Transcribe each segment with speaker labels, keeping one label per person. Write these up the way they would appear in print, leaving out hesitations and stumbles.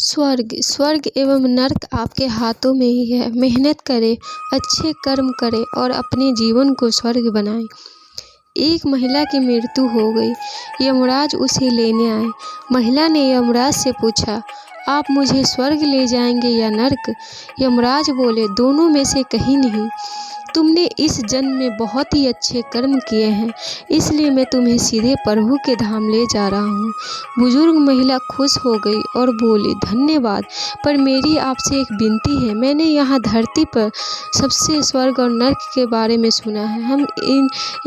Speaker 1: स्वर्ग स्वर्ग एवं नर्क आपके हाथों में ही है। मेहनत करें, अच्छे कर्म करें और अपने जीवन को स्वर्ग बनाएं। एक महिला की मृत्यु हो गई। यमराज उसे लेने आए। महिला ने यमराज से पूछा, आप मुझे स्वर्ग ले जाएंगे या नर्क? यमराज बोले, दोनों में से कहीं नहीं। तुमने इस जन्म में बहुत ही अच्छे कर्म किए हैं, इसलिए मैं तुम्हें सीधे प्रभु के धाम ले जा रहा हूँ। बुजुर्ग महिला खुश हो गई और बोली, धन्यवाद, पर मेरी आपसे एक विनती है। मैंने यहाँ धरती पर सबसे स्वर्ग और नर्क के बारे में सुना है।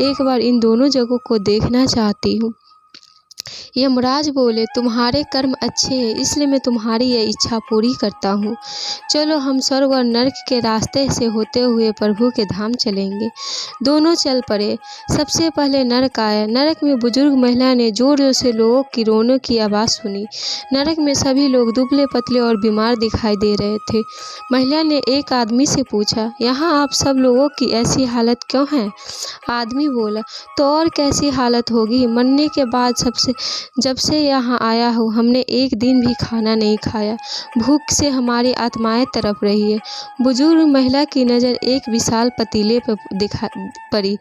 Speaker 1: एक बार इन दोनों जगहों को देखना चाहती हूँ। यमराज बोले, तुम्हारे कर्म अच्छे हैं, इसलिए मैं तुम्हारी यह इच्छा पूरी करता हूँ। चलो हम स्वर्ग और नर्क के रास्ते से होते हुए प्रभु के धाम चलेंगे। दोनों चल पड़े। सबसे पहले नरक आया। नरक में बुजुर्ग महिला ने जोर जोर से लोगों की रोने की आवाज़ सुनी। नरक में सभी लोग दुबले पतले और बीमार दिखाई दे रहे थे। महिला ने एक आदमी से पूछा, यहाँ आप सब लोगों की ऐसी हालत क्यों है? आदमी बोला, तो और कैसी हालत होगी? मरने के बाद जब से यहाँ आया हूँ हमने एक दिन भी खाना नहीं खाया। भूख से हमारी आत्माएं तड़प रही है। बुजुर्ग महिला की नज़र एक विशाल पतीले पर पड़ी।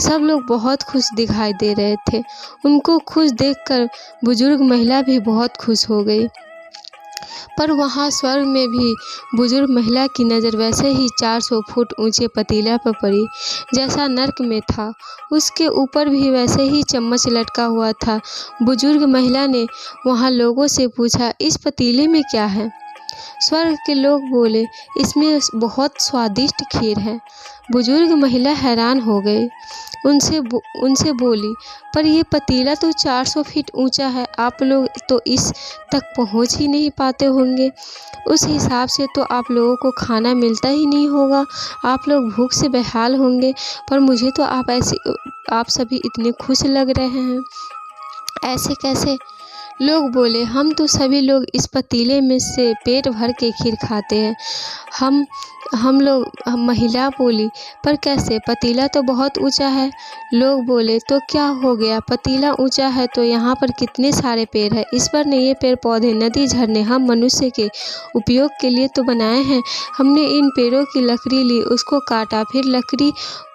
Speaker 1: सब लोग बहुत खुश दिखाई दे रहे थे। उनको खुश देखकर बुजुर्ग महिला भी बहुत खुश हो गई। पर वहाँ स्वर्ग में भी बुजुर्ग महिला की नज़र वैसे ही 400 फुट ऊंचे पतीला पर पड़ी जैसा नर्क में था। उसके ऊपर भी वैसे ही चम्मच लटका हुआ था। बुजुर्ग महिला ने वहाँ लोगों से पूछा, इस पतीले में क्या है? स्वर्ग के लोग बोले, इसमें बहुत स्वादिष्ट खीर है। बुजुर्ग महिला हैरान हो गई। उनसे बोली, पर यह पतीला तो 400 फीट ऊंचा है, आप लोग तो इस तक पहुंच ही नहीं पाते होंगे। उस हिसाब से तो आप लोगों को खाना मिलता ही नहीं होगा, आप लोग भूख से बेहाल होंगे। पर मुझे तो आप सभी इतने खुश लग रहे हैं, ऐसे कैसे? लोग बोले, हम तो सभी लोग इस पतीले में से पेट भर के खीर खाते हैं। महिला बोली, पर कैसे? पतीला तो बहुत ऊंचा है। लोग बोले, तो क्या हो गया? पतीला ऊंचा है तो यहाँ पर कितने सारे पेड़ हैं। इस पर नहीं, ये पेड़ पौधे, नदी, झरने हम मनुष्य के उपयोग के लिए तो बनाए हैं। हमने इन पेड़ों की लकड़ी ली, उसको काटा, फिर लकड़ी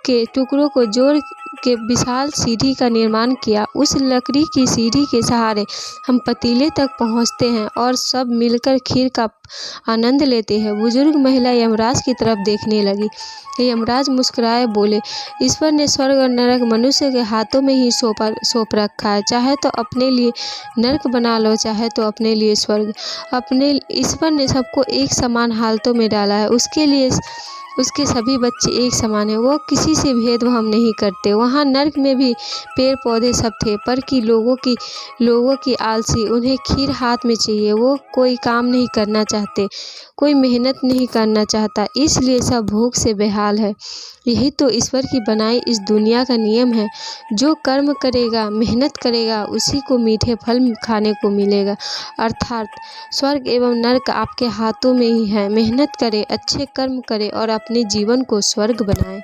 Speaker 1: के टुकड़ों को जोड़ के विशाल सीढ़ी का निर्माण किया। उस लकड़ी की सीढ़ी के सहारे हम पतीले तक पहुँचते हैं और सब मिलकर खीर का आनंद लेते हैं। बुजुर्ग महिला यमराज की तरफ देखने लगी। यमराज मुस्कुराए बोले, ईश्वर ने स्वर्ग और नरक मनुष्य के हाथों में ही सौंप रखा है। चाहे तो अपने लिए नरक बना लो, चाहे तो अपने लिए स्वर्ग। ईश्वर ने सबको एक समान हालतों में डाला है। उसके सभी बच्चे एक समान हैं। वो किसी से भेदभाव नहीं करते। वहाँ नर्क में भी पेड़ पौधे सब थे, पर कि लोगों की आलसी, उन्हें खीर हाथ में चाहिए। वो कोई काम नहीं करना चाहते, कोई मेहनत नहीं करना चाहता, इसलिए सब भूख से बेहाल है। यही तो ईश्वर की बनाई इस दुनिया का नियम है। जो कर्म करेगा, मेहनत करेगा, उसी को मीठे फल खाने को मिलेगा। अर्थात स्वर्ग एवं नर्क आपके हाथों में ही है। मेहनत करें, अच्छे कर्म करें और अपने जीवन को स्वर्ग बनाएं।